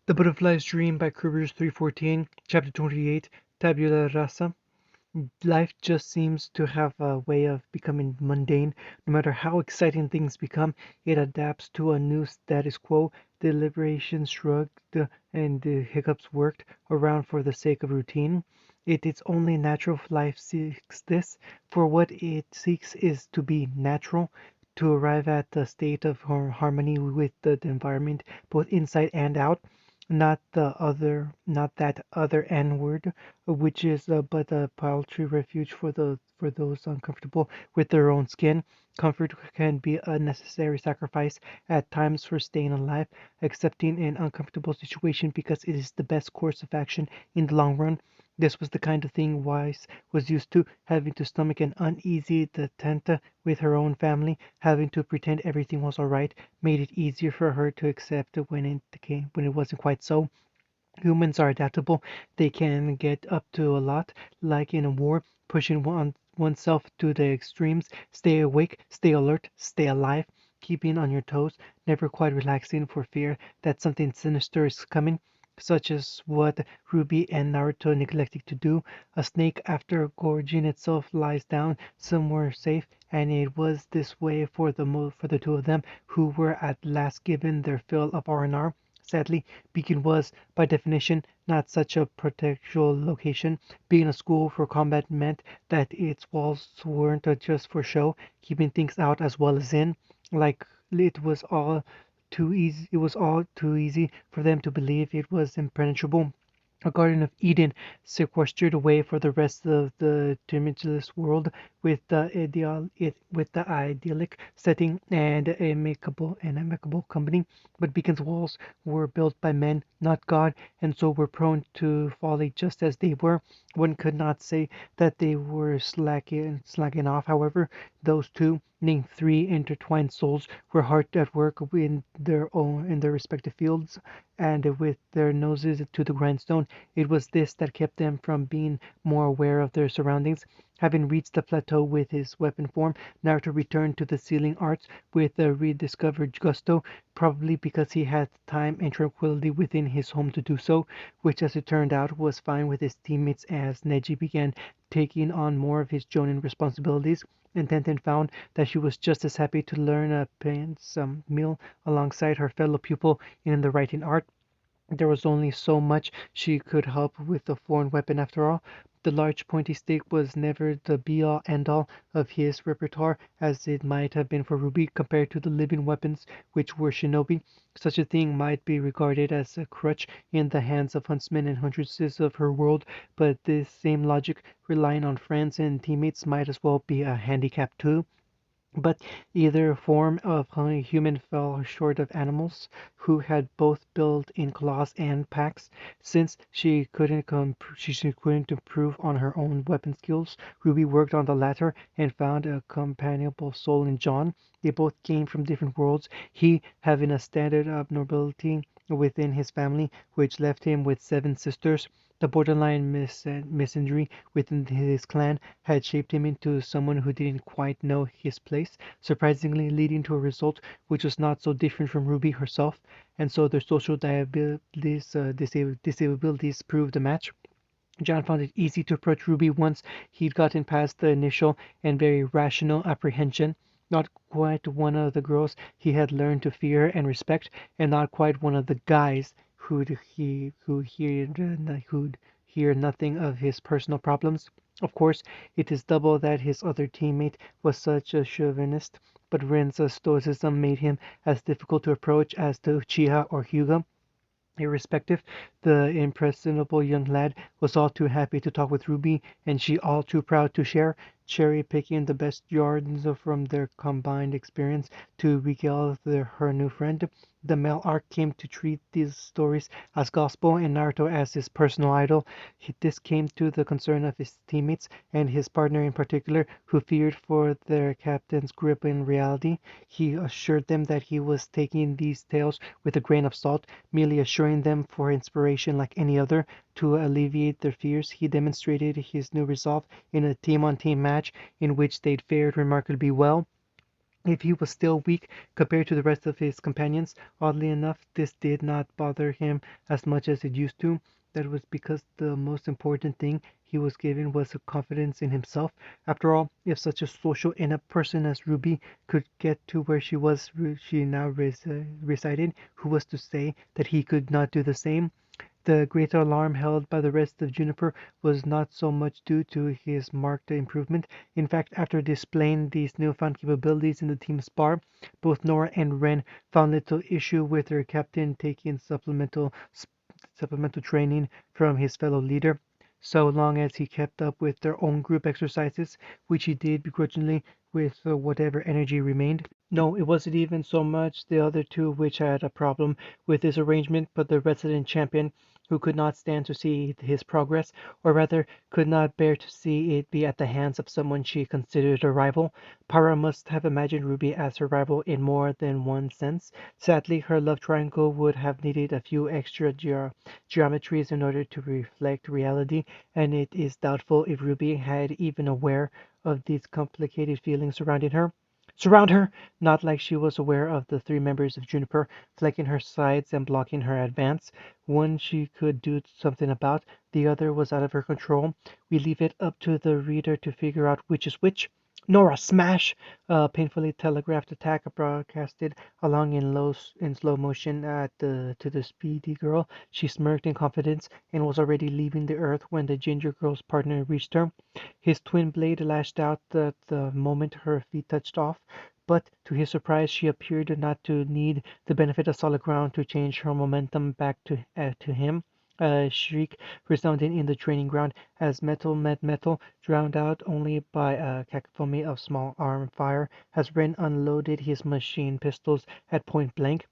The Butterfly's Dream by Krubers 314, Chapter 28, Tabula Rasa. Life just seems to have a way of becoming mundane. No matter how exciting things become, it adapts to a new status quo. The liberation shrugged and the hiccups worked around for the sake of routine. It is only natural life seeks this, for what it seeks is to be natural, to arrive at a state of harmony with the environment, both inside and out, not that other N word, which is but a paltry refuge for those uncomfortable with their own skin. Comfort can be a necessary sacrifice at times for staying alive, accepting an uncomfortable situation because it is the best course of action in the long run. This was the kind of thing Weiss was used to, having to stomach an uneasy detente with her own family, having to pretend everything was all right, made it easier for her to accept when it wasn't quite so. Humans are adaptable. They can get up to a lot, like in a war, pushing oneself to the extremes. Stay awake, stay alert, stay alive, keeping on your toes, never quite relaxing for fear that something sinister is coming, such as what Ruby and Naruto neglected to do. A snake, after gorging itself, lies down somewhere safe, and it was this way for the two of them, who were at last given their fill of R&R. Sadly, Beacon was, by definition, not such a protectual location. Being a school for combat meant that its walls weren't just for show, keeping things out as well as in. Like it was all too easy for them to believe it was impenetrable. A Garden of Eden, sequestered away for the rest of the tumultuous world, with the idyllic setting and amicable company. But Beacon's walls were built by men, not God, and so were prone to folly just as they were. One could not say that they were slacking off, however. Those two, named three intertwined souls, were hard at work in their respective fields, and with their noses to the grindstone. It was this that kept them from being more aware of their surroundings. Having reached the plateau with his weapon form, Naruto returned to the sealing arts with a rediscovered gusto, probably because he had time and tranquility within his home to do so, which as it turned out was fine with his teammates as Neji began taking on more of his jonin responsibilities, and Tenten found that she was just as happy to learn a some meal alongside her fellow pupil in the writing art. There was only so much she could help with the foreign weapon after all. The large pointy stick was never the be-all end-all of his repertoire as it might have been for Ruby compared to the living weapons which were shinobi. Such a thing might be regarded as a crutch in the hands of huntsmen and huntresses of her world, but this same logic, relying on friends and teammates, might as well be a handicap too. But either form of human fell short of animals, who had both built-in claws and packs. Since she couldn't improve on her own weapon skills, Ruby worked on the latter and found a companionable soul in John. They both came from different worlds, he having a standard of nobility within his family, which left him with seven sisters. The borderline misandry within his clan had shaped him into someone who didn't quite know his place, surprisingly leading to a result which was not so different from Ruby herself, and so their social disabilities proved a match. John found it easy to approach Ruby once he'd gotten past the initial and very rational apprehension. Not quite one of the girls he had learned to fear and respect, and not quite one of the guys who'd hear nothing of his personal problems. Of course, it is double that his other teammate was such a chauvinist, but Ren's stoicism made him as difficult to approach as to Uchiha or Hyuga. Irrespective, the impressionable young lad was all too happy to talk with Ruby, and she all too proud to share, cherry-picking the best yarns from their combined experience to regale her new friend. The male arc came to treat these stories as gospel and Naruto as his personal idol. This came to the concern of his teammates, and his partner in particular, who feared for their captain's grip in reality. He assured them that he was taking these tales with a grain of salt, merely assuring them for inspiration like any other. To alleviate their fears, he demonstrated his new resolve in a team-on-team match in which they'd fared remarkably well. If he was still weak compared to the rest of his companions, oddly enough, this did not bother him as much as it used to. That was because the most important thing he was given was a confidence in himself. After all, if such a social inept person as Ruby could get to where she now resided, who was to say that he could not do the same? The great alarm held by the rest of Juniper was not so much due to his marked improvement. In fact, after displaying these newfound capabilities in the team spar, both Nora and Ren found little issue with their captain taking supplemental training from his fellow leader, so long as he kept up with their own group exercises, which he did begrudgingly with whatever energy remained. No, it wasn't even so much the other two which had a problem with this arrangement, but the resident champion, who could not stand to see his progress, or rather could not bear to see it be at the hands of someone she considered a rival. Para must have imagined Ruby as her rival in more than one sense. Sadly, her love triangle would have needed a few extra geometries in order to reflect reality, and it is doubtful if Ruby had even aware of these complicated feelings surrounding her. Surround her! Not like she was aware of the three members of Juniper flanking her sides and blocking her advance. One she could do something about, the other was out of her control. We leave it up to the reader to figure out which is which. Nora, smash! A painfully telegraphed attack broadcasted along in slow motion to the speedy girl. She smirked in confidence and was already leaving the earth when the ginger girl's partner reached her. His twin blade lashed out at the moment her feet touched off, but to his surprise she appeared not to need the benefit of solid ground to change her momentum back to him. A shriek resounded in the training ground as metal met metal, drowned out only by a cacophony of small arm fire as Ren unloaded his machine pistols at point blank.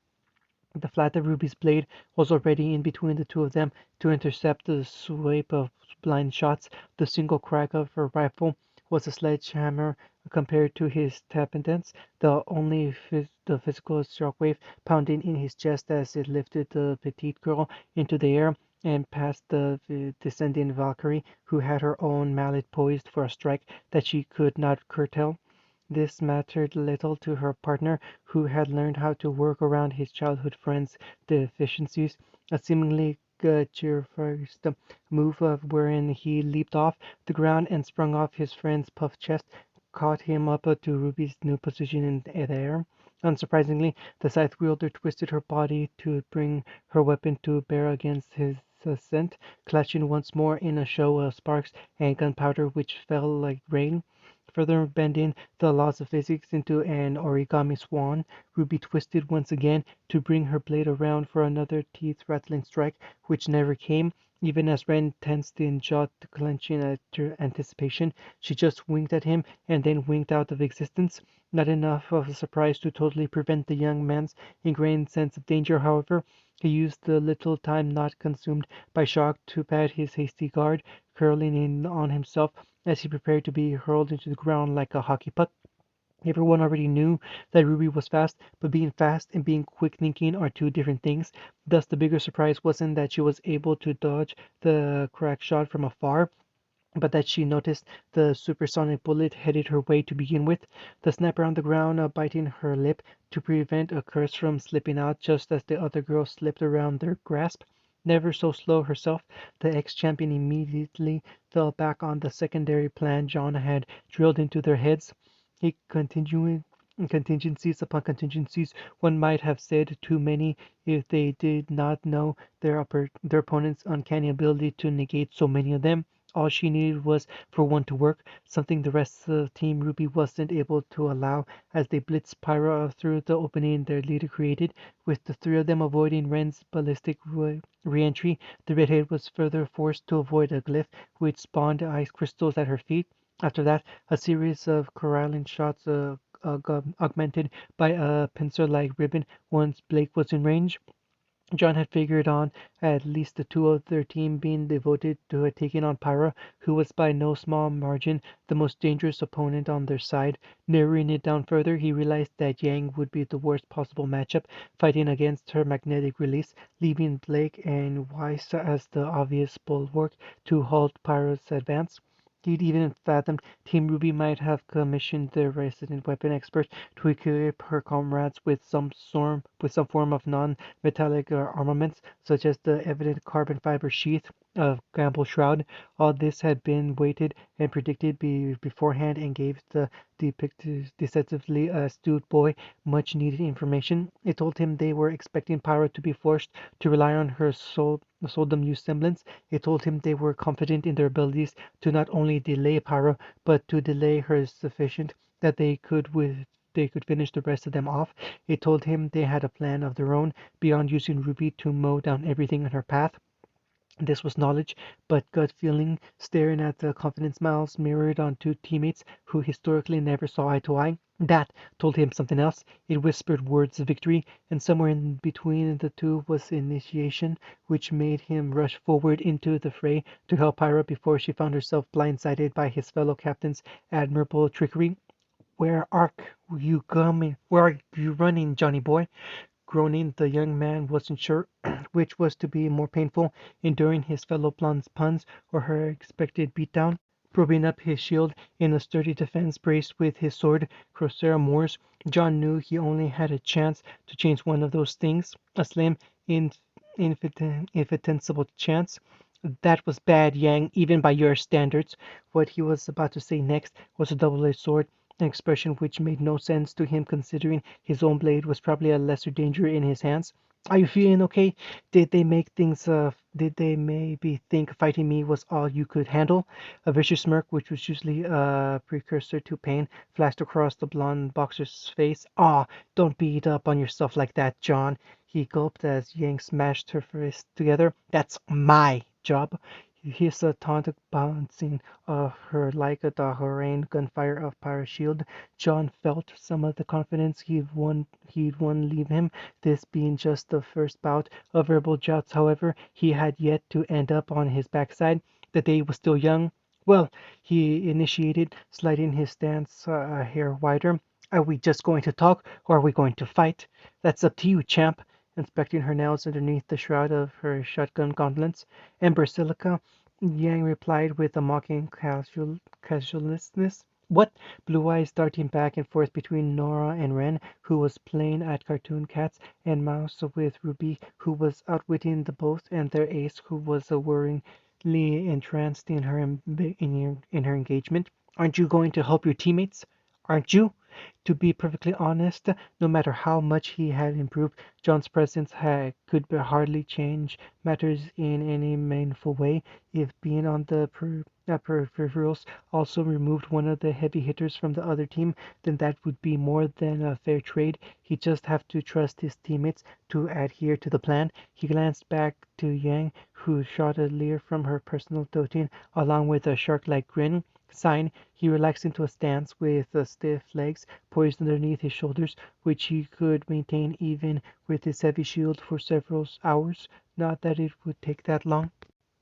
The flat of Ruby's blade was already in between the two of them to intercept the sweep of blind shots. The single crack of her rifle was a sledgehammer compared to his tapendance, the physical shockwave pounding in his chest as it lifted the petite girl into the air and past the descending Valkyrie, who had her own mallet poised for a strike that she could not curtail. This mattered little to her partner, who had learned how to work around his childhood friend's deficiencies. A seemingly cheerful move of wherein he leaped off the ground and sprung off his friend's puffed chest caught him up to Ruby's new position in the air. Unsurprisingly, the scythe wielder twisted her body to bring her weapon to bear against his ascent, clashing once more in a show of sparks and gunpowder which fell like rain. Further bending the laws of physics into an origami swan, Ruby twisted once again to bring her blade around for another teeth-rattling strike, which never came. Even as Ren tensed in jaw-clenching anticipation, she just winked at him and then winked out of existence. Not enough of a surprise to totally prevent the young man's ingrained sense of danger, however. He used the little time not consumed by shock to pad his hasty guard, curling in on himself as he prepared to be hurled into the ground like a hockey puck. Everyone already knew that Ruby was fast, but being fast and being quick thinking are two different things. Thus, the bigger surprise wasn't that she was able to dodge the crack shot from afar, but that she noticed the supersonic bullet headed her way to begin with. The sniper on the ground, biting her lip to prevent a curse from slipping out just as the other girl slipped around their grasp. Never so slow herself, the ex-champion immediately fell back on the secondary plan John had drilled into their heads. He continued contingencies upon contingencies, one might have said too many if they did not know their opponent's uncanny ability to negate so many of them. All she needed was for one to work, something the rest of Team Ruby wasn't able to allow as they blitzed Pyra through the opening their leader created. With the three of them avoiding Ren's ballistic re-entry, the redhead was further forced to avoid a glyph which spawned ice crystals at her feet. After that, a series of corralling shots augmented by a pincer-like ribbon once Blake was in range. John had figured on at least the two of their team being devoted to taking on Pyra, who was by no small margin the most dangerous opponent on their side. Narrowing it down further, he realized that Yang would be the worst possible matchup, fighting against her magnetic release, leaving Blake and Weiss as the obvious bulwark to halt Pyra's advance. He'd even fathomed Team Ruby might have commissioned their resident weapon expert to equip her comrades with some form of non-metallic armaments, such as the evident carbon fiber sheath of Gamble's shroud. All this had been weighted and predicted beforehand and gave the deceptively astute boy much needed information. It told him they were expecting Pyro to be forced to rely on her seldom used semblance. It told him they were confident in their abilities to not only delay Pyro, but to delay her sufficient that they could finish the rest of them off. It told him they had a plan of their own beyond using Ruby to mow down everything in her path. This was knowledge, but gut feeling, staring at the confident smiles mirrored on two teammates who historically never saw eye to eye. That told him something else. It whispered words of victory, and somewhere in between the two was initiation, which made him rush forward into the fray to help Pyra before she found herself blindsided by his fellow captain's admirable trickery. "Where are you coming? Where are you running, Johnny boy?" Groaning, the young man wasn't sure which was to be more painful, enduring his fellow blonde's puns or her expected beatdown. Probing up his shield in a sturdy defense braced with his sword, Crocera Moors, John knew he only had a chance to change one of those things, a slim, infinitesimal chance. That was bad, Yang, even by your standards. What he was about to say next was a double-edged sword, an expression which made no sense to him considering his own blade was probably a lesser danger in his hands. "Are you feeling okay? Did they maybe think fighting me was all you could handle?" A vicious smirk, which was usually a precursor to pain, flashed across the blond boxer's face. "Aw, don't beat up on yourself like that, John." He gulped as Yang smashed her fists together. "That's my job." His taunt bouncing off her like the hurricane gunfire of Pyra's shield. John felt some of the confidence he'd won leave him, this being just the first bout of verbal jouts. However, he had yet to end up on his backside. The day was still young. "Well," he initiated, sliding his stance a hair wider, "are we just going to talk, or are we going to fight?" "That's up to you, champ," inspecting her nails underneath the shroud of her shotgun gauntlets. "Ember Silica," Yang replied with a mocking casualness. "What?" Blue eyes darting back and forth between Nora and Ren, who was playing at cartoon cats and mouse with Ruby, who was outwitting the both, and their ace, who was worryingly entranced in her engagement. "Aren't you going to help your teammates? Aren't you?" To be perfectly honest, no matter how much he had improved, John's presence could hardly change matters in any meaningful way. If being on the peripherals also removed one of the heavy hitters from the other team, then that would be more than a fair trade. He'd just have to trust his teammates to adhere to the plan. He glanced back to Yang, who shot a leer from her personal doting, along with a shark-like grin. Sighing, he relaxed into a stance with stiff legs poised underneath his shoulders, which he could maintain even with his heavy shield for several hours. Not that it would take that long.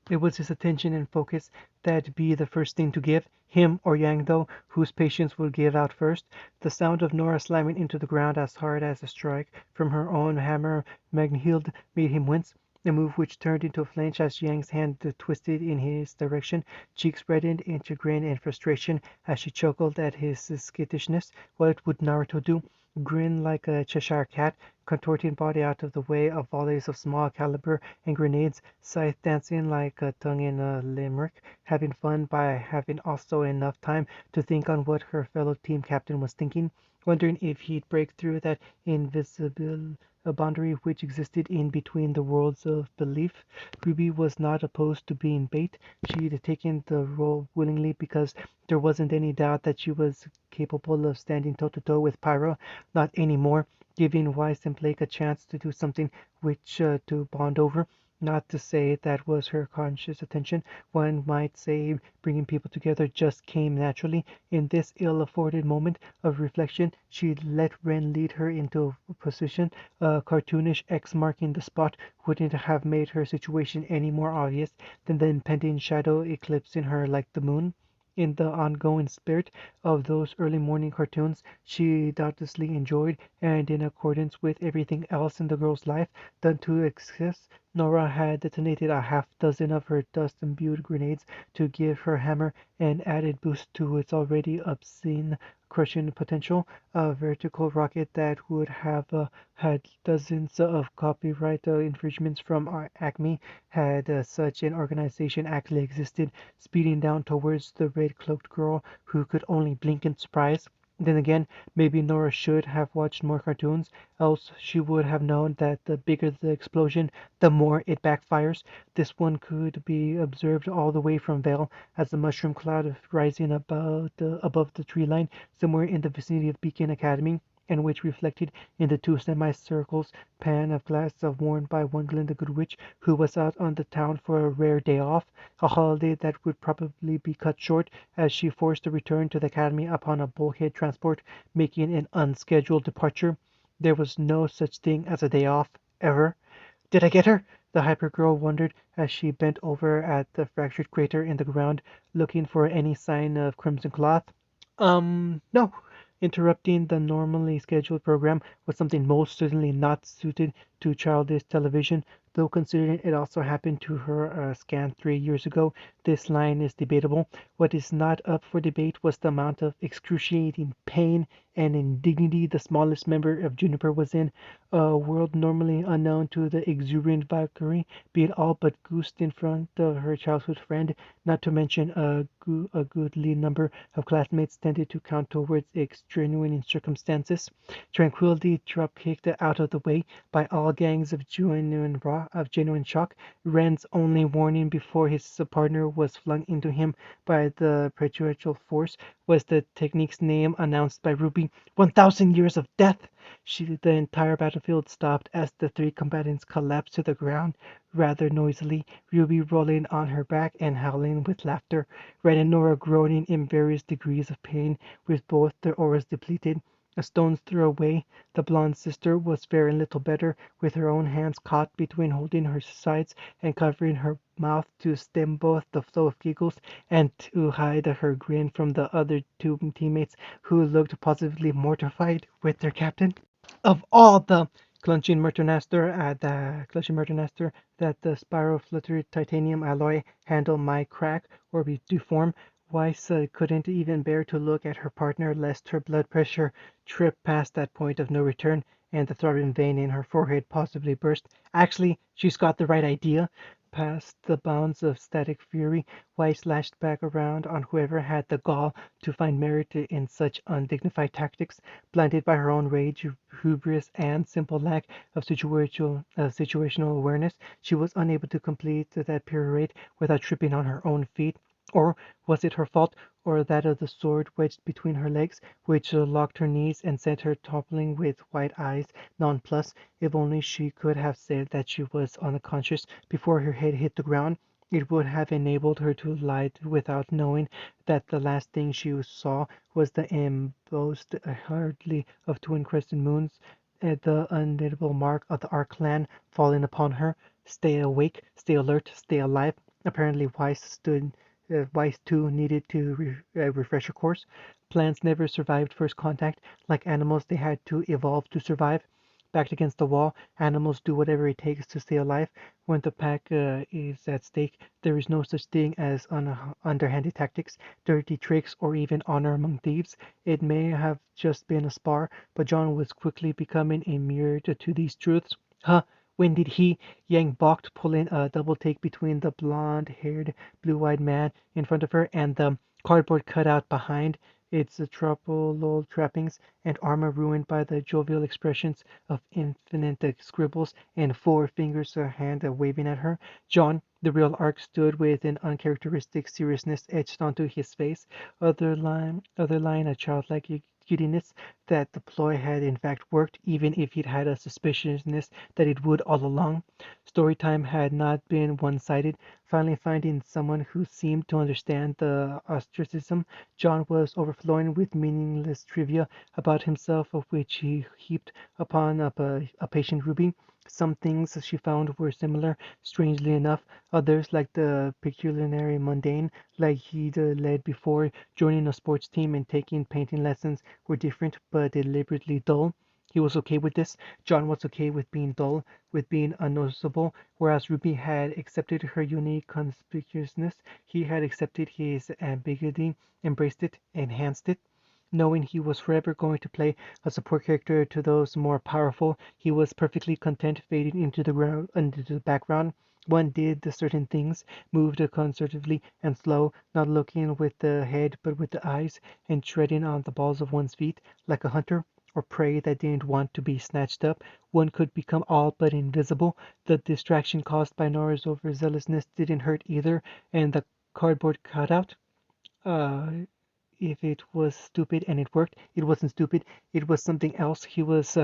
It was his attention and focus that'd be the first thing to give. Him or Yang, though, whose patience would give out first. The sound of Nora slamming into the ground as hard as a strike from her own hammer Magnhild made him wince, a move which turned into a flinch as Yang's hand twisted in his direction. Cheeks reddened in chagrin and frustration as she chuckled at his skittishness. What would Naruto do? Grin like a Cheshire cat, contorting body out of the way of volleys of small caliber and grenades, scythe dancing like a tongue in a limerick, having fun by having also enough time to think on what her fellow team captain was thinking, wondering if he'd break through that invisible boundary which existed in between the worlds of belief. Ruby was not opposed to being bait. She'd taken the role willingly because there wasn't any doubt that she was capable of standing toe to toe with Pyro. Not anymore, giving Weiss and Blake a chance to do something which to bond over. Not to say that was her conscious attention. One might say bringing people together just came naturally. In this ill-afforded moment of reflection, she let Ren lead her into a position. A cartoonish X marking the spot wouldn't have made her situation any more obvious than the impending shadow eclipsing her like the moon. In the ongoing spirit of those early morning cartoons she doubtlessly enjoyed, and in accordance with everything else in the girl's life done to excess, Nora had detonated a half dozen of her dust-imbued grenades to give her hammer an added boost to its already obscene crushing potential. A vertical rocket that would have had dozens of copyright infringements from Acme had such an organization actually existed, speeding down towards the red-cloaked girl who could only blink in surprise. Then again, maybe Nora should have watched more cartoons, else she would have known that the bigger the explosion, the more it backfires. This one could be observed all the way from Vale as a mushroom cloud rising above the tree line somewhere in the vicinity of Beacon Academy, and which reflected in the two semicircles pan of glass worn by one Glinda Good Witch who was out on the town for a rare day off, a holiday that would probably be cut short as she forced a return to the Academy upon a bullhead transport making an unscheduled departure. There was no such thing as a day off, ever. Did I get her? The hyper girl wondered as she bent over at the fractured crater in the ground, looking for any sign of crimson cloth. No. Interrupting the normally scheduled program was something most certainly not suited to childish television, though considering it also happened to her a scant 3 years ago, this line is debatable. What is not up for debate was the amount of excruciating pain and indignity the smallest member of Juniper was in, a world normally unknown to the exuberant Valkyrie, being all but goosed in front of her childhood friend, not to mention a goodly number of classmates tended to count towards extenuating circumstances. Tranquillity drop-kicked out of the way by all gangs of genuine shock. Ren's only warning before his partner was flung into him by the preternatural force was the technique's name announced by Ruby. 1,000 years of death! The entire battlefield stopped as the three combatants collapsed to the ground rather noisily, Ruby rolling on her back and howling with laughter, Red and Nora groaning in various degrees of pain with both their auras depleted. A stone's throw away, the blonde sister was faring little better, with her own hands caught between holding her sides and covering her mouth to stem both the flow of giggles and to hide her grin from the other two teammates who looked positively mortified with their captain. Of all the clutching Mertonaster that the spiral fluttered titanium alloy handle might crack or be deformed, Weiss couldn't even bear to look at her partner lest her blood pressure trip past that point of no return and the throbbing vein in her forehead possibly burst. Actually, she's got the right idea. Past the bounds of static fury, Weiss lashed back around on whoever had the gall to find merit in such undignified tactics. Blinded by her own rage, hubris, and simple lack of situational awareness, she was unable to complete that pirouette without tripping on her own feet. Or was it her fault, or that of the sword wedged between her legs, which locked her knees and sent her toppling with wide eyes nonplussed? If only she could have said that she was unconscious before her head hit the ground, it would have enabled her to lie without knowing that the last thing she saw was the embossed hardly of twin crescent moons, the undeniable mark of the Ark clan falling upon her. Stay awake, stay alert, stay alive. Apparently Weiss too needed to refresh her course. Plants never survived first contact. Like animals, they had to evolve to survive. Backed against the wall, animals do whatever it takes to stay alive. When the pack is at stake, there is no such thing as underhanded tactics, dirty tricks, or even honor among thieves. It may have just been a spar, but John was quickly becoming inured to these truths. Huh! When did he? Yang balked, pulling a double take between the blond-haired, blue-eyed man in front of her and the cardboard cutout behind, its trapolol trappings and armor ruined by the jovial expressions of infinite scribbles and four fingers a hand waving at her. John, the real Ark, stood with an uncharacteristic seriousness etched onto his face, other line a childlike giddiness that the ploy had in fact worked, even if he'd had a suspiciousness that it would all along. Story time had not been one-sided. Finally finding someone who seemed to understand the ostracism, John was overflowing with meaningless trivia about himself, of which he heaped upon a patient Ruby. Some things she found were similar, strangely enough. Others, like the peculiarly mundane, like he'd led before, joining a sports team and taking painting lessons, were different but deliberately dull. He was okay with this. John was okay with being dull, with being unnoticeable, whereas Ruby had accepted her unique conspicuousness. He had accepted his ambiguity, embraced it, enhanced it. Knowing he was forever going to play a support character to those more powerful, he was perfectly content fading into the background. One did the certain things, moved conservatively and slow, not looking with the head but with the eyes, and treading on the balls of one's feet, like a hunter or prey that didn't want to be snatched up. One could become all but invisible. The distraction caused by Nora's overzealousness didn't hurt either, and the cardboard cutout, uh, if it was stupid and it worked, it wasn't stupid. It was something else he was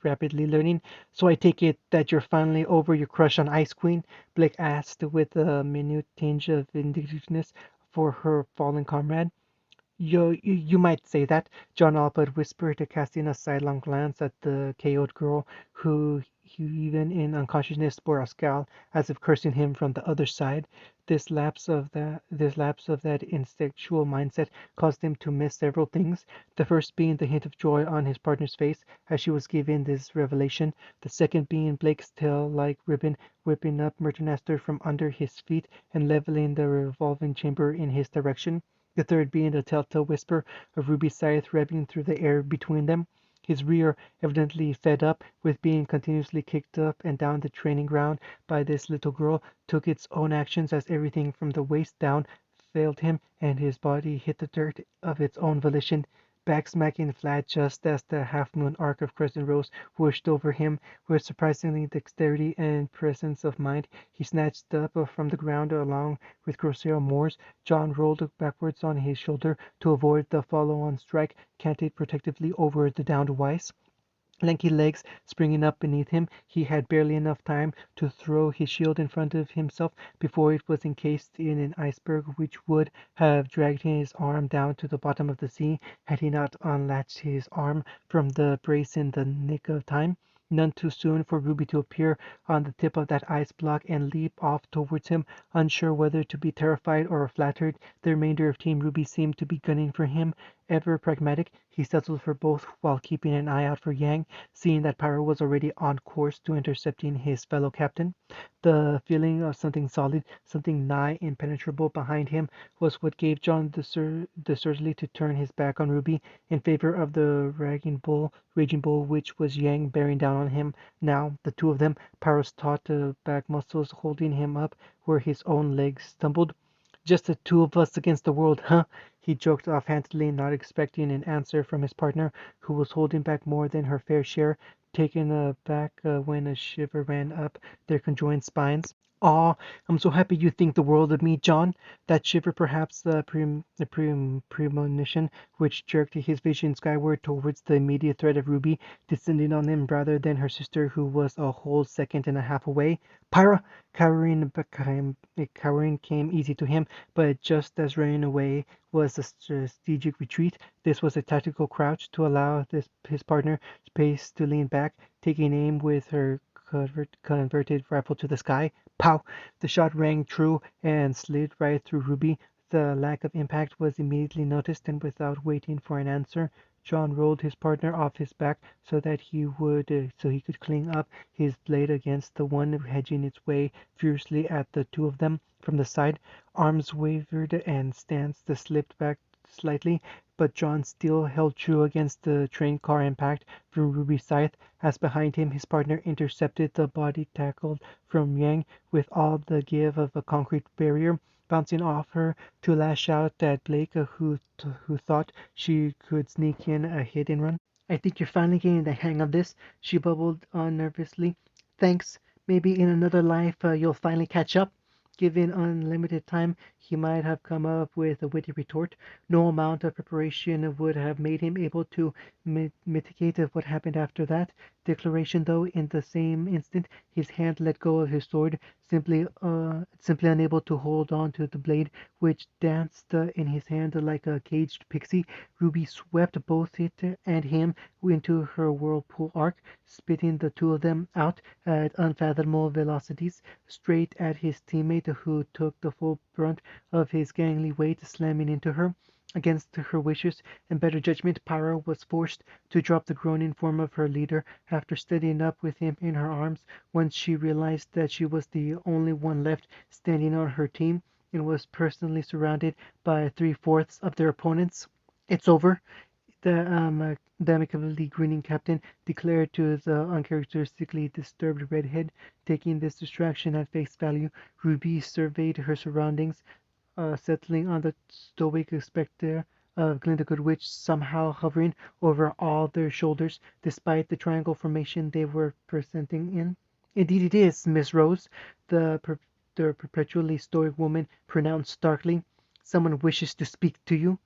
rapidly learning. So I take it that you're finally over your crush on Ice Queen? Blake asked with a minute tinge of vindictiveness for her fallen comrade. You might say that, John Albert whispered, casting a sidelong glance at the KO'd girl, who even in unconsciousness bore a scowl, as if cursing him from the other side. This lapse of that instinctual mindset caused him to miss several things. The first being the hint of joy on his partner's face as she was given this revelation. The second being Blake's tail-like ribbon whipping up Merton Astor from under his feet and leveling the revolving chamber in his direction. The third being the telltale whisper of Ruby's scythe revving through the air between them. His rear, evidently fed up with being continuously kicked up and down the training ground by this little girl, took its own actions as everything from the waist down failed him and his body hit the dirt of its own volition, back smacking flat just as the half-moon arc of crescent rose whooshed over him. With surprising dexterity and presence of mind, he snatched up from the ground along with Grosero Moores. John rolled backwards on his shoulder to avoid the follow-on strike, canted protectively over the downed Weiss. Lanky legs springing up beneath him, he had barely enough time to throw his shield in front of himself before it was encased in an iceberg which would have dragged his arm down to the bottom of the sea had he not unlatched his arm from the brace in the nick of time. None too soon for Ruby to appear on the tip of that ice block and leap off towards him, unsure whether to be terrified or flattered. The remainder of Team Ruby seemed to be gunning for him. Ever pragmatic, he settled for both while keeping an eye out for Yang, seeing that Pyro was already on course to intercepting his fellow captain. The feeling of something solid, something nigh impenetrable behind him was what gave John the certainty to turn his back on Ruby in favor of the raging bull which was Yang bearing down on him. Now, the two of them, Pyro's taut back muscles holding him up where his own legs stumbled. Just the two of us against the world, huh? He joked offhandedly, not expecting an answer from his partner, who was holding back more than her fair share, taken aback when a shiver ran up their conjoined spines. "Aw, I'm so happy you think the world of me, John." That shiver, perhaps the premonition which jerked his vision skyward towards the immediate threat of Ruby descending on him rather than her sister, who was a whole second and a half away. Pyra! Cowering came easy to him, but just as running away was a strategic retreat, this was a tactical crouch to allow his partner space to lean back, taking aim with her converted rifle to the sky. Pow! The shot rang true and slid right through Ruby. The lack of impact was immediately noticed, and without waiting for an answer, John rolled his partner off his back so he could cling up his blade against the one hedging its way fiercely at the two of them from the side. Arms wavered and stance slipped back slightly, but John still held true against the train car impact from Ruby's scythe, as behind him his partner intercepted the body tackled from Yang with all the give of a concrete barrier, bouncing off her to lash out at Blake, who thought she could sneak in a hit and run. "I think you're finally getting the hang of this," she bubbled nervously. "Thanks. Maybe in another life you'll finally catch up." Given unlimited time, he might have come up with a witty retort. No amount of preparation would have made him able to mitigate what happened after that declaration, though. In the same instant, his hand let go of his sword, simply unable to hold on to the blade, which danced in his hand like a caged pixie. Ruby swept both it and him into her whirlpool arc, spitting the two of them out at unfathomable velocities, straight at his teammate, who took the full brunt of his gangly weight slamming into her. Against her wishes and better judgment, Pyra was forced to drop the groaning form of her leader after steadying up with him in her arms. Once she realized that she was the only one left standing on her team and was personally surrounded by three-fourths of their opponents. "It's over," the amicably grinning captain declared to the uncharacteristically disturbed redhead. Taking this distraction at face value, Ruby surveyed her surroundings, settling on the stoic specter of Glinda Goodwitch somehow hovering over all their shoulders, despite the triangle formation they were presenting in. "Indeed it is, Miss Rose," the, per- the perpetually stoic woman pronounced starkly. "Someone wishes to speak to you."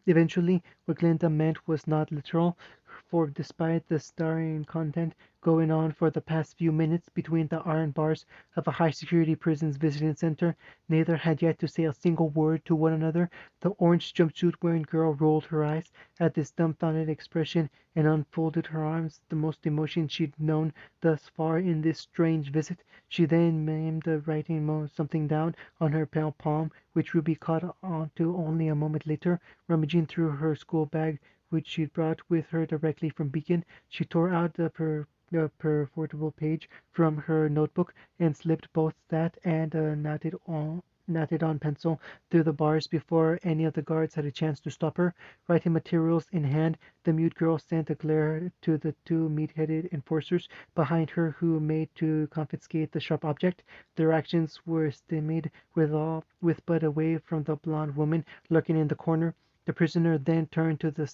Eventually, what Glinda meant was not literal, for despite the starring content going on for the past few minutes between the iron bars of a high-security prison's visiting center, neither had yet to say a single word to one another. The orange jumpsuit-wearing girl rolled her eyes at this dumbfounded expression and unfolded her arms, the most emotion she'd known thus far in this strange visit. She then maimed writing something down on her pale palm, which Ruby caught onto only a moment later. Rummaging through her school bag, which she'd brought with her directly from Beacon, she tore out the perfortable page from her notebook and slipped both that and knotted on pencil through the bars before any of the guards had a chance to stop her. Writing materials in hand, the mute girl sent a glare to the two meat-headed enforcers behind her who made to confiscate the sharp object. Their actions were stymied with but a wave from the blonde woman lurking in the corner. The prisoner then turned to the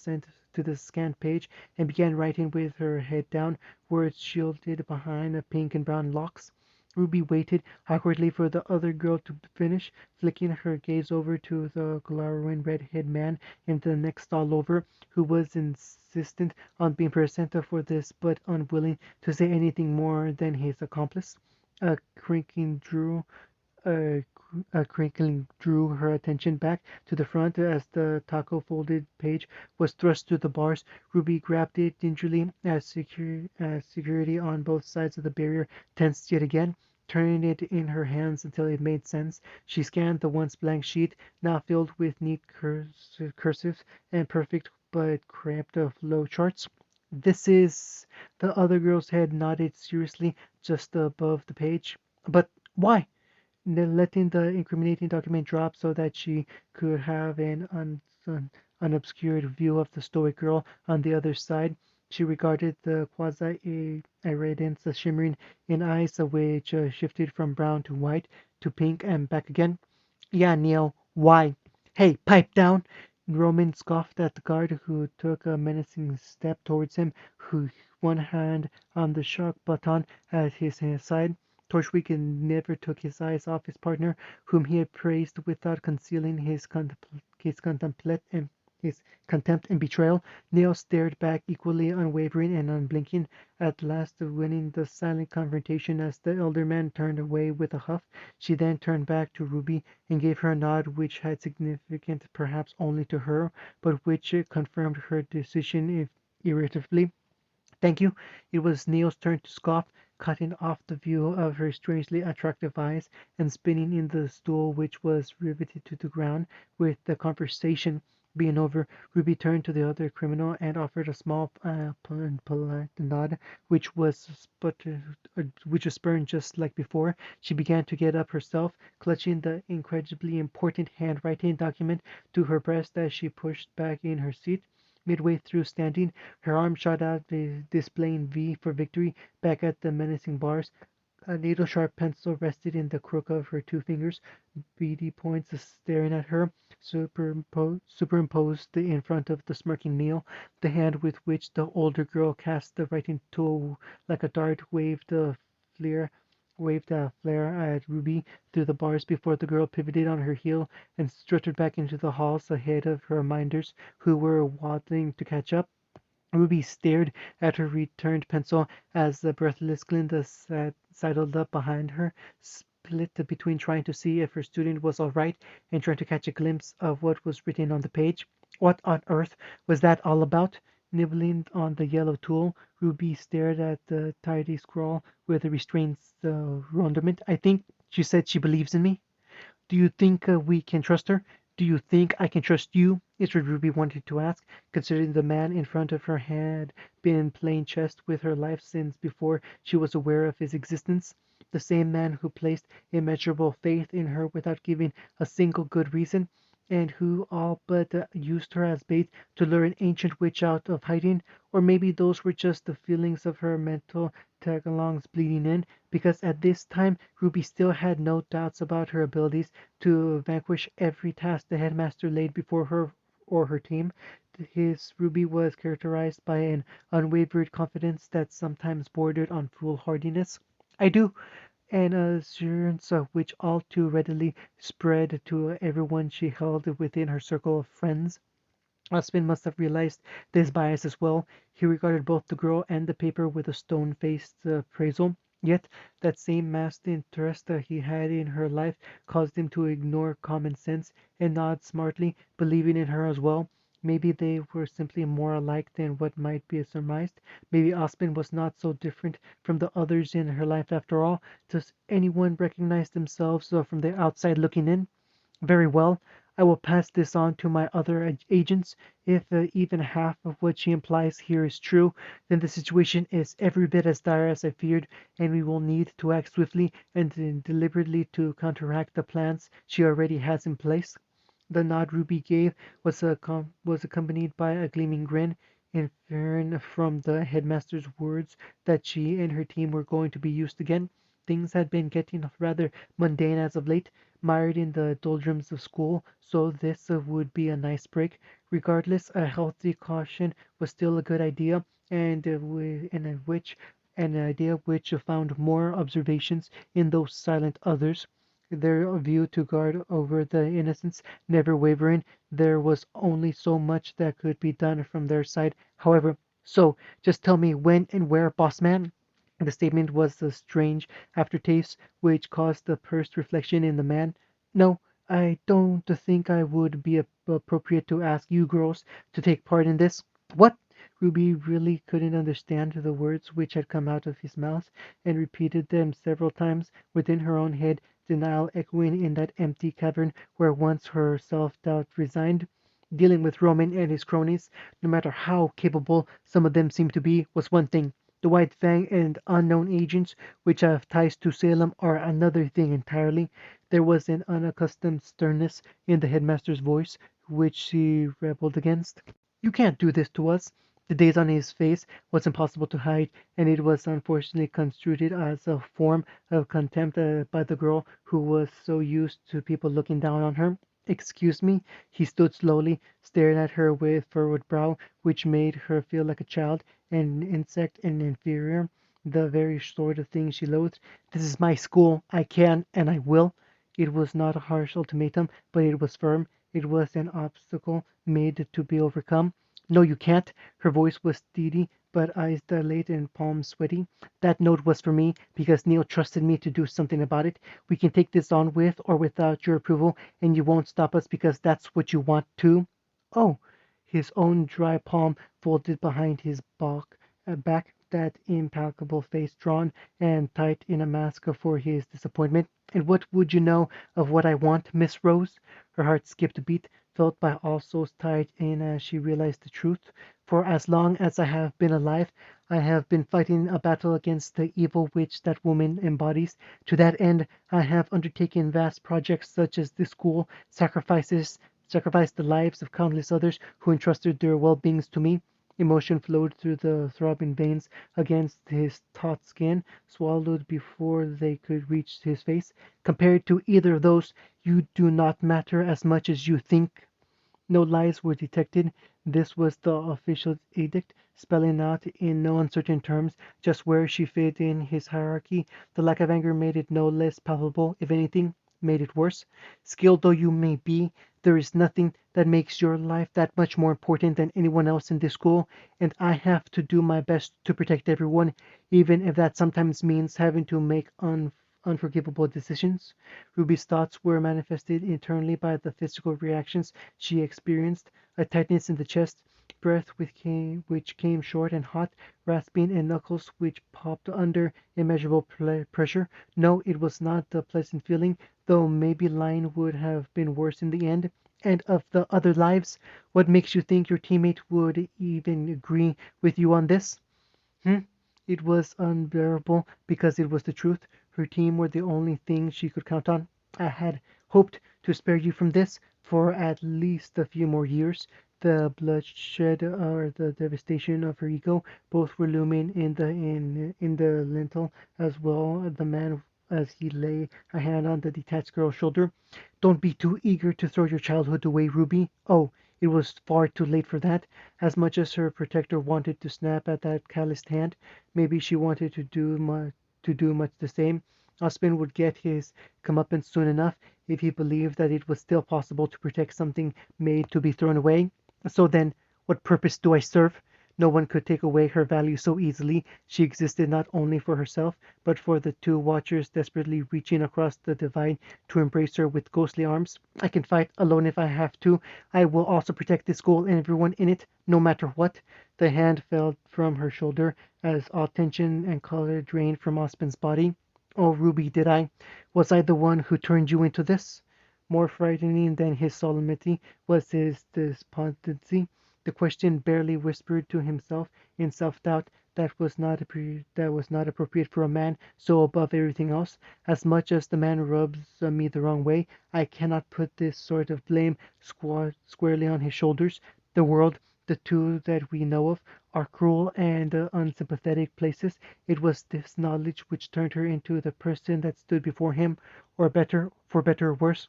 scanned page and began writing with her head down, words shielded behind pink and brown locks. Ruby waited awkwardly for the other girl to finish, flicking her gaze over to the glowering red-haired man in the next stall over, who was insistent on being present for this, but unwilling to say anything more than his accomplice. A crinking drew a, a crinkling drew her attention back to the front as the taco-folded page was thrust through the bars. Ruby grabbed it gingerly as security on both sides of the barrier tensed yet again. Turning it in her hands until it made sense, she scanned the once blank sheet, now filled with neat cursive and perfect but cramped flow charts. "This is—" The other girl's head nodded seriously just above the page. "But why?" Letting the incriminating document drop so that she could have an unobscured view of the stoic girl on the other side, she regarded the quasi-irradiance shimmering in eyes which shifted from brown to white to pink and back again. "Yeah, Neil, why?" "Hey, pipe down!" Roman scoffed at the guard, who took a menacing step towards him, one hand on the shock button at his side. Torchwick never took his eyes off his partner, whom he had praised without concealing his contempt and betrayal. Neil stared back, equally unwavering and unblinking, at last winning the silent confrontation as the elder man turned away with a huff. She then turned back to Ruby and gave her a nod which had significant perhaps only to her, but which confirmed her decision irritably. "Thank you." It was Neil's turn to scoff, cutting off the view of her strangely attractive eyes and spinning in the stool which was riveted to the ground. With the conversation being over, Ruby turned to the other criminal and offered a small polite nod, which was spurned just like before. She began to get up herself, clutching the incredibly important handwriting document to her breast as she pushed back in her seat. Midway through standing, her arm shot out, displaying V for victory, back at the menacing bars. A needle-sharp pencil rested in the crook of her two fingers, beady points staring at her, superimposed in front of the smirking Neil. The hand with which the older girl cast the writing tool like a dart flare, waved a flare at Ruby through the bars before the girl pivoted on her heel and strutted back into the halls ahead of her minders, who were waddling to catch up. Ruby stared at her returned pencil as the breathless Glinda sidled up behind her, split between trying to see if her student was all right and trying to catch a glimpse of what was written on the page. What on earth was that all about? Nibbling on the yellow tool, Ruby stared at the tidy scrawl with a restrained wonderment. "I think she said she believes in me." "Do you think we can trust her?" Do you think I can trust you? Is what Ruby wanted to ask, considering the man in front of her had been playing chess with her life since before she was aware of his existence. The same man who placed immeasurable faith in her without giving a single good reason, and who all but used her as bait to lure an ancient witch out of hiding. Or maybe those were just the feelings of her mental tagalongs bleeding in, because at this time Ruby still had no doubts about her abilities to vanquish every task the headmaster laid before her or her team. His Ruby was characterized by an unwavering confidence that sometimes bordered on foolhardiness. I do, an assurance which all too readily spread to everyone she held within her circle of friends. Osmond must have realized this bias as well. He regarded both the girl and the paper with a stone-faced appraisal. Yet that same masked interest he had in her life caused him to ignore common sense and nod smartly, believing in her as well. Maybe they were simply more alike than what might be surmised. Maybe Osmond was not so different from the others in her life after all. Does anyone recognize themselves from the outside looking in? Very well, I will pass this on to my other agents. If even half of what she implies here is true, then the situation is every bit as dire as I feared, and we will need to act swiftly and deliberately to counteract the plans she already has in place. The nod Ruby gave was accompanied by a gleaming grin, inferring from the headmaster's words that she and her team were going to be used again. Things had been getting rather mundane as of late, mired in the doldrums of school, so this would be a nice break. Regardless, a healthy caution was still a good idea, and an idea which found more observations in those silent others. Their view to guard over the innocents never wavering, there was only so much that could be done from their side, however. So, just tell me when and where, boss man. The statement was a strange aftertaste which caused a pursed reflection in the man. No, I don't think I would be appropriate to ask you girls to take part in this. What? Ruby really couldn't understand the words which had come out of his mouth, and repeated them several times within her own head, denial echoing in that empty cavern where once her self-doubt resigned. Dealing with Roman and his cronies, no matter how capable some of them seemed to be, was one thing. The White Fang and unknown agents which have ties to Salem are another thing entirely. There was an unaccustomed sternness in the headmaster's voice which she rebelled against. You can't do this to us. The daze on his face was impossible to hide, and it was unfortunately construed as a form of contempt by the girl who was so used to people looking down on her. Excuse me. He stood slowly, staring at her with furrowed brow, which made her feel like a child, an insect, an inferior, the very sort of thing she loathed. This is my school. I can and I will. It was not a harsh ultimatum, but it was firm. It was an obstacle made to be overcome. No, you can't. Her voice was steady, but eyes dilated and palms sweaty. That note was for me because Neil trusted me to do something about it. We can take this on with or without your approval, and you won't stop us because that's what you want to. Oh, his own dry palm folded behind his back, that implacable face drawn and tight in a mask for his disappointment. And what would you know of what I want, Miss Rose? Her heart skipped a beat, felt by all souls tied in as she realized the truth. For as long as I have been alive, I have been fighting a battle against the evil which that woman embodies. To that end, I have undertaken vast projects such as this school, sacrificed the lives of countless others who entrusted their well-beings to me. Emotion flowed through the throbbing veins against his taut skin, swallowed before they could reach his face. Compared to either of those, you do not matter as much as you think. No lies were detected. This was the official edict, spelling out in no uncertain terms just where she fit in his hierarchy. The lack of anger made it no less palpable, if anything, made it worse. Skilled though you may be, there is nothing that makes your life that much more important than anyone else in this school, and I have to do my best to protect everyone, even if that sometimes means having to make unforgivable decisions. Ruby's thoughts were manifested internally by the physical reactions she experienced, a tightness in the chest, breath which came short and hot, rasping, and knuckles which popped under immeasurable pressure. No, it was not a pleasant feeling, though maybe lying would have been worse in the end. and of the other lives? What makes you think your teammate would even agree with you on this? Hmm? It was unbearable because it was the truth. Her team were the only thing she could count on. I had hoped to spare you from this for at least a few more years. The bloodshed or the devastation of her ego both were looming in the lintel as well. The man as he lay a hand on the detached girl's shoulder. Don't be too eager to throw your childhood away, Ruby. Oh, it was far too late for that. As much as her protector wanted to snap at that calloused hand, maybe she wanted to do much the same. Osmond would get his comeuppance soon enough if he believed that it was still possible to protect something made to be thrown away. So then, what purpose do I serve? No one could take away her value so easily. She existed not only for herself, but for the two watchers desperately reaching across the divide to embrace her with ghostly arms. I can fight alone if I have to. I will also protect this school and everyone in it, no matter what. The hand fell from her shoulder as all tension and color drained from Osmond's body. Oh, Ruby, did I? Was I the one who turned you into this? More frightening than his solemnity was his despondency. The question barely whispered to himself in self-doubt that was not appropriate for a man so above everything else. As much as the man rubs me the wrong way, I cannot put this sort of blame squarely on his shoulders. The world, the two that we know of, are cruel and unsympathetic places. It was this knowledge which turned her into the person that stood before him, or better, for better or worse.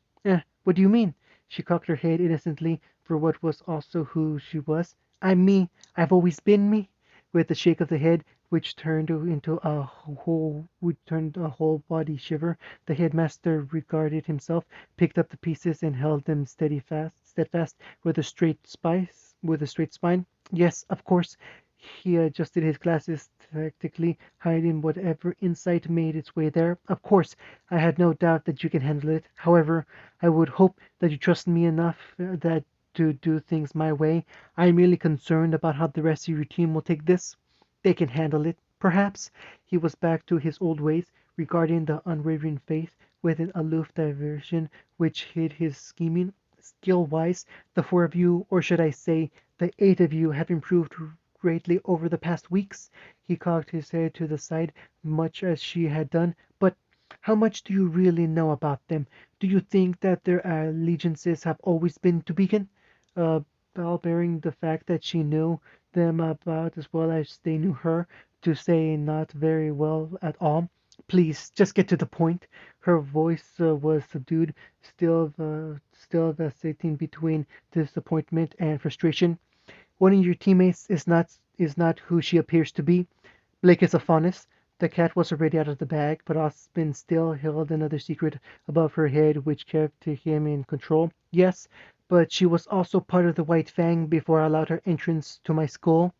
What do you mean? She cocked her head innocently for what was also who she was. I'm me. I've always been me. With a shake of the head which turned a whole body shiver, the headmaster regarded himself, picked up the pieces and held them steadfast with a straight spine. Yes, of course. He adjusted his glasses tactically, hiding whatever insight made its way there. Of course, I had no doubt that you can handle it. However, I would hope that you trust me enough that to do things my way. I am merely concerned about how the rest of your team will take this. They can handle it, perhaps. He was back to his old ways, regarding the unwavering faith with an aloof diversion which hid his scheming. Skill-wise, the four of you, or should I say, the eight of you, have improved greatly over the past weeks. He cocked his head to the side, much as she had done. But how much do you really know about them? Do you think that their allegiances have always been to Beacon? Uh, Bell, bearing the fact that she knew them about as well as they knew her, to say not very well at all. Please, just get to the point. Her voice was subdued, still vacillating between disappointment and frustration. One of your teammates is not who she appears to be. Blake is a faunus. The cat was already out of the bag, but Osmond still held another secret above her head which kept him in control. Yes, but she was also part of the White Fang before I allowed her entrance to my skull.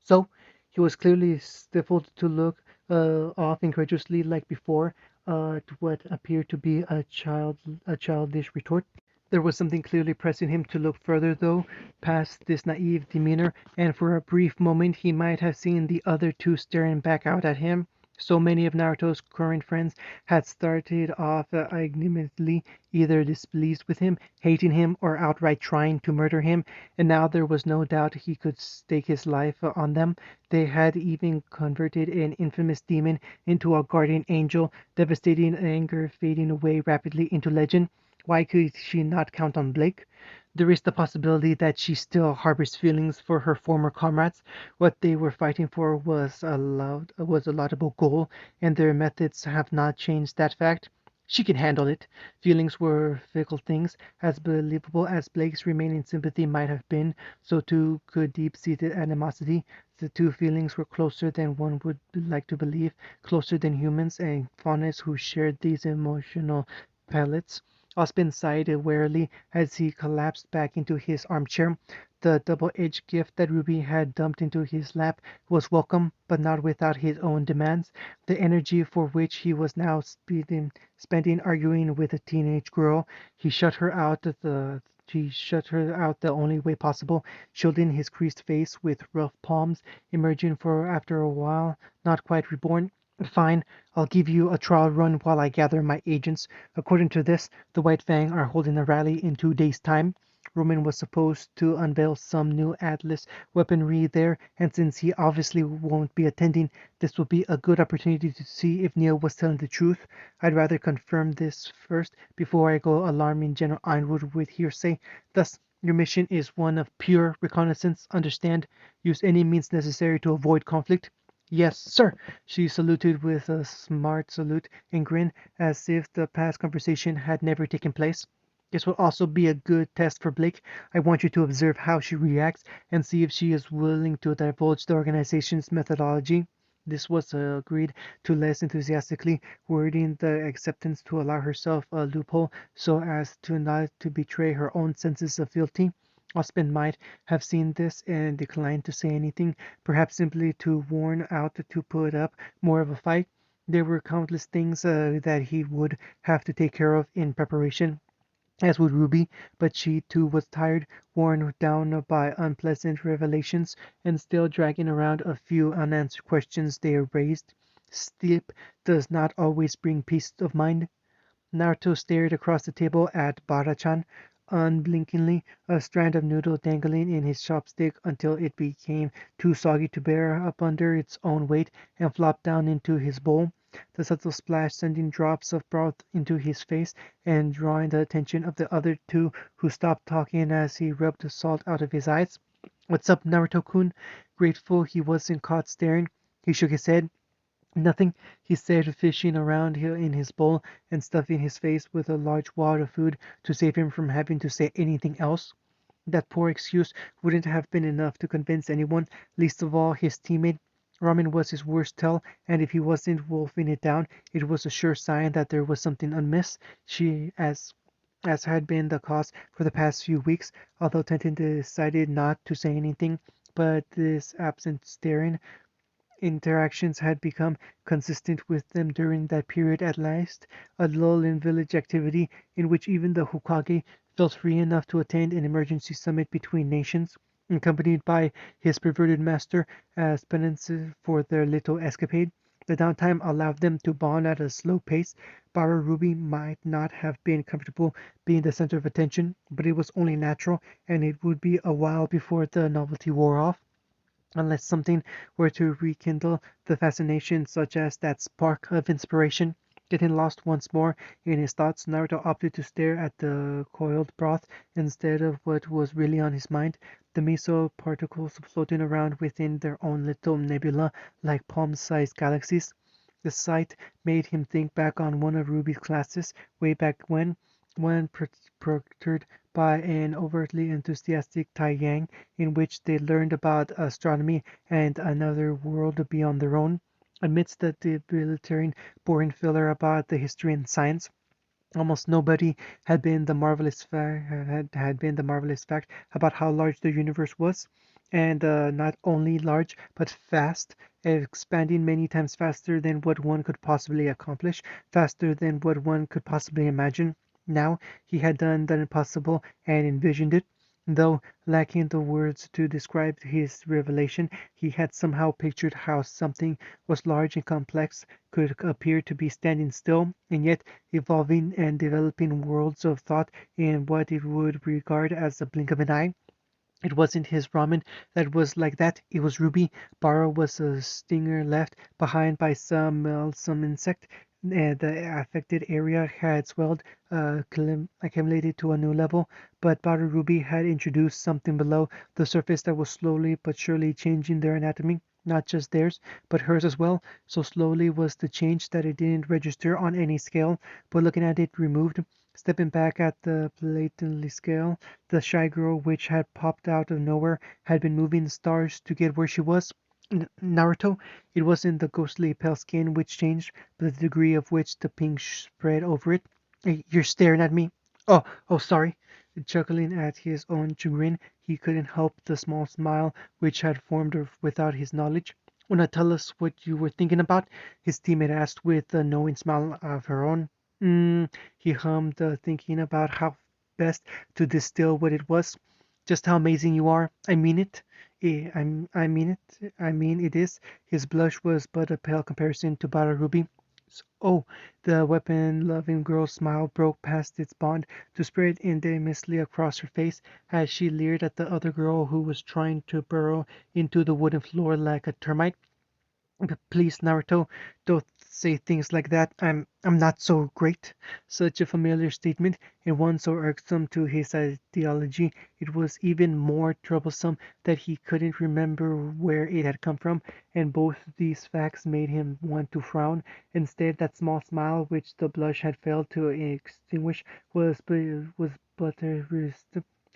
So he was clearly stifled to look off incredulously like before at what appeared to be a childish retort. There was something clearly pressing him to look further, though, past this naive demeanor, and for a brief moment he might have seen the other two staring back out at him. So many of Naruto's current friends had started off ignominiously, either displeased with him, hating him, or outright trying to murder him, and now there was no doubt he could stake his life on them. They had even converted an infamous demon into a guardian angel, devastating anger fading away rapidly into legend. Why could she not count on Blake? There is the possibility that she still harbors feelings for her former comrades. What they were fighting for was a laudable goal, and their methods have not changed that fact. She can handle it. Feelings were fickle things. As believable as Blake's remaining sympathy might have been, so too could deep-seated animosity. The two feelings were closer than one would like to believe, closer than humans and faunas who shared these emotional pellets. Osmond sighed wearily as he collapsed back into his armchair. The double-edged gift that Ruby had dumped into his lap was welcome, but not without his own demands. The energy for which he was now spending arguing with a teenage girl, he shut her out the only way possible, shielding his creased face with rough palms, emerging for after a while, not quite reborn. Fine, I'll give you a trial run while I gather my agents. According to this, the White Fang are holding a rally in 2 days' time. Roman was supposed to unveil some new Atlas weaponry there, and since he obviously won't be attending, this will be a good opportunity to see if Neil was telling the truth. I'd rather confirm this first before I go alarming General Ironwood with hearsay. Thus, your mission is one of pure reconnaissance. Understand? Use any means necessary to avoid conflict. Yes, sir. She saluted with a smart salute and grin as if the past conversation had never taken place. This will also be a good test for Blake. I want you to observe how she reacts and see if she is willing to divulge the organization's methodology. This was agreed to less enthusiastically, wording the acceptance to allow herself a loophole so as to not to betray her own senses of fealty. Osmond might have seen this and declined to say anything, perhaps simply to warn out to put up more of a fight. There were countless things that he would have to take care of in preparation, as would Ruby, but she too was tired, worn down by unpleasant revelations, and still dragging around a few unanswered questions they raised. Sleep does not always bring peace of mind. Naruto stared across the table at Bara-chan, unblinkingly, a strand of noodle dangling in his chopstick until it became too soggy to bear up under its own weight and flopped down into his bowl, the subtle splash sending drops of broth into his face and drawing the attention of the other two, who stopped talking as he rubbed the salt out of his eyes. "What's up, Naruto-kun?" Grateful he wasn't caught staring, he shook his head. "Nothing," he said, fishing around in his bowl and stuffing his face with a large wad of food to save him from having to say anything else. That poor excuse wouldn't have been enough to convince anyone, least of all his teammate. Ramen was his worst tell, and if he wasn't wolfing it down, it was a sure sign that there was something amiss. She, as had been the cause for the past few weeks, although Tentin decided not to say anything, but this absent staring interactions had become consistent with them during that period at last, a lull in village activity in which even the Hokage felt free enough to attend an emergency summit between nations, accompanied by his perverted master as penance for their little escapade. The downtime allowed them to bond at a slow pace. Bara Ruby might not have been comfortable being the center of attention, but it was only natural, and it would be a while before the novelty wore off unless something were to rekindle the fascination, such as that spark of inspiration. Getting lost once more in his thoughts, Naruto opted to stare at the coiled broth instead of what was really on his mind, the miso particles floating around within their own little nebula like palm-sized galaxies. The sight made him think back on one of Ruby's classes, way back when, one proctored by an overtly enthusiastic Tai Yang, in which they learned about astronomy and another world beyond their own. Amidst the debilitating, boring filler about the history and science, almost nobody had been the marvelous fact about how large the universe was, and not only large but fast, expanding many times faster than what one could possibly accomplish, faster than what one could possibly imagine. Now he had done the impossible and envisioned it. Though lacking the words to describe his revelation, he had somehow pictured how something was large and complex could appear to be standing still, and yet evolving and developing worlds of thought in what it would regard as a blink of an eye. It wasn't his ramen that was like that, it was Ruby. Bara was a stinger left behind by some insect. The affected area had swelled, accumulated to a new level, but Bara Ruby had introduced something below the surface that was slowly but surely changing their anatomy. Not just theirs, but hers as well. So slowly was the change that it didn't register on any scale, but looking at it removed, stepping back at the blatantly scale, the shy girl which had popped out of nowhere had been moving the stars to get where she was. Naruto, it wasn't the ghostly pale skin which changed, but the degree of which the pink spread over it. Hey, you're staring at me. Oh, sorry. Chuckling at his own chagrin, he couldn't help the small smile which had formed without his knowledge. "Wanna tell us what you were thinking about?" his teammate asked with a knowing smile of her own. He hummed, thinking about how best to distill what it was. "Just how amazing you are. I mean it. I mean it. I mean it is." His blush was but a pale comparison to Bara Ruby. words. Oh, the weapon-loving girl's smile broke past its bond to spread infamously across her face as she leered at the other girl who was trying to burrow into the wooden floor like a termite. Please, Naruto, don't say things like that. I'm not so great. Such a familiar statement, and one so irksome to his ideology, it was even more troublesome that he couldn't remember where it had come from, and both these facts made him want to frown. Instead, that small smile which the blush had failed to extinguish was buttered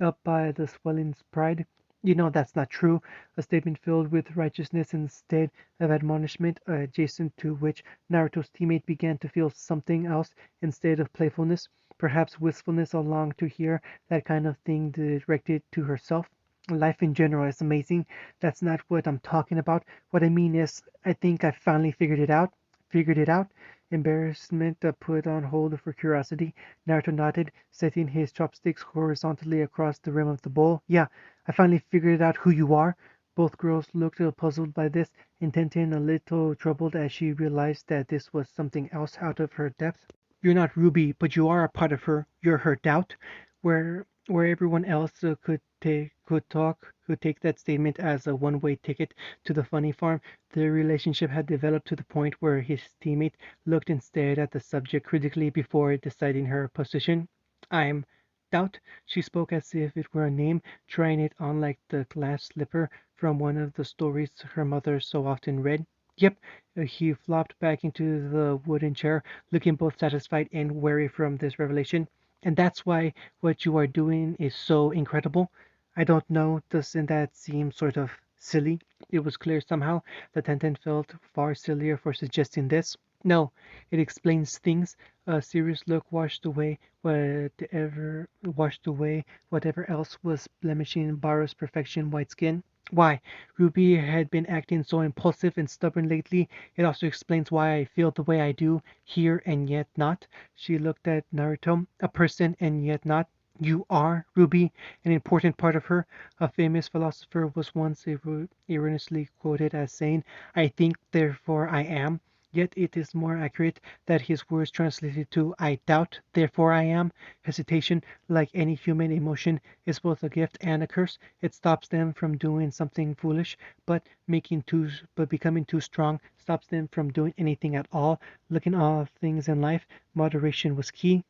up by the swelling pride. You know that's not true. A statement filled with righteousness instead of admonishment, adjacent to which Naruto's teammate began to feel something else instead of playfulness, perhaps wistfulness, or long to hear that kind of thing directed to herself. Life in general is amazing. That's not what I'm talking about. What I mean is, I think I finally figured it out. Figured it out? Embarrassment put on hold for curiosity. Naruto nodded, setting his chopsticks horizontally across the rim of the bowl. Yeah, I finally figured out who you are. Both girls looked puzzled by this, and Tintin a little troubled as she realized that this was something else out of her depth. You're not Ruby, but you are a part of her. You're her doubt. Where everyone else could take that statement as a one-way ticket to the funny farm, the relationship had developed to the point where his teammate looked instead at the subject critically before deciding her position. I'm Doubt. She spoke as if it were a name, trying it on like the glass slipper from one of the stories her mother so often read. Yep, he flopped back into the wooden chair, looking both satisfied and wary from this revelation. And that's why what you are doing is so incredible. I don't know, doesn't that seem sort of silly? It was clear somehow that Tenten felt far sillier for suggesting this. No, it explains things. A serious look washed away whatever else was blemishing Baro's perfection white skin. Why, Ruby had been acting so impulsive and stubborn lately. It also explains why I feel the way I do, here and yet not. She looked at Naruto, a person and yet not. You are, Ruby, an important part of her. A famous philosopher was once erroneously quoted as saying, I think, therefore I am. Yet it is more accurate that his words translated to I doubt, therefore I am. Hesitation, like any human emotion, is both a gift and a curse. It stops them from doing something foolish, but becoming too strong stops them from doing anything at all. Look in all things in life, moderation was key.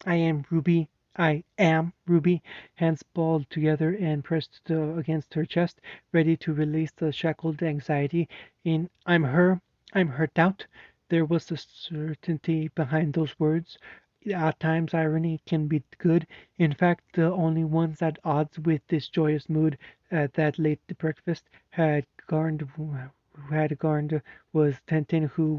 I am Ruby. I am Ruby, hands balled together and pressed against her chest, ready to release the shackled anxiety. In I'm her doubt. There was a certainty behind those words. At times irony can be good. In fact, the only ones at odds with this joyous mood at that late breakfast had garnered was Tenten, who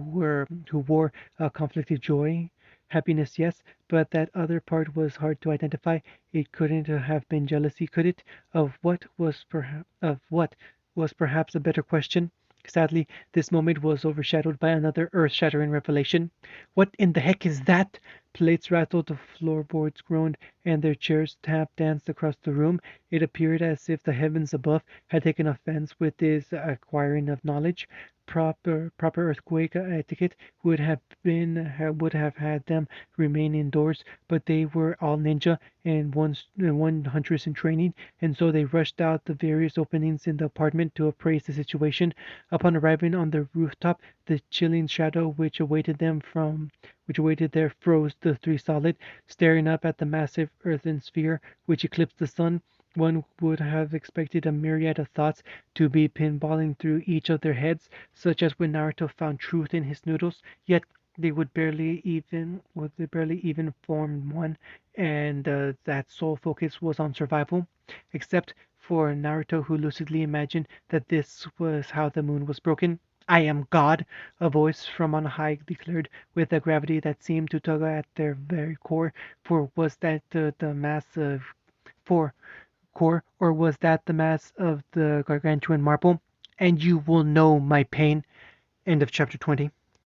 wore a conflicted joy. Happiness, yes, but that other part was hard to identify. It couldn't have been jealousy, could it? Of what was perhaps a better question. Sadly, this moment was overshadowed by another earth-shattering revelation. What in the heck is that? Plates rattled, the floorboards groaned, and their chairs tap danced across the room. It appeared as if the heavens above had taken offense with this acquiring of knowledge. Proper earthquake etiquette would have had them remain indoors, but they were all ninja and one huntress in training, and so they rushed out the various openings in the apartment to appraise the situation. Upon arriving on the rooftop, the chilling shadow which awaited there froze the three solid, staring up at the massive earthen sphere which eclipsed the sun. One would have expected a myriad of thoughts to be pinballing through each of their heads, such as when Naruto found truth in his noodles, yet they barely even form one, and that sole focus was on survival, except for Naruto, who lucidly imagined that this was how the moon was broken. I am God, a voice from on high declared, with a gravity that seemed to tug at their very core. For was that the mass of for core, or was that the mass of the gargantuan marble? And you will know my pain. End of chapter 20.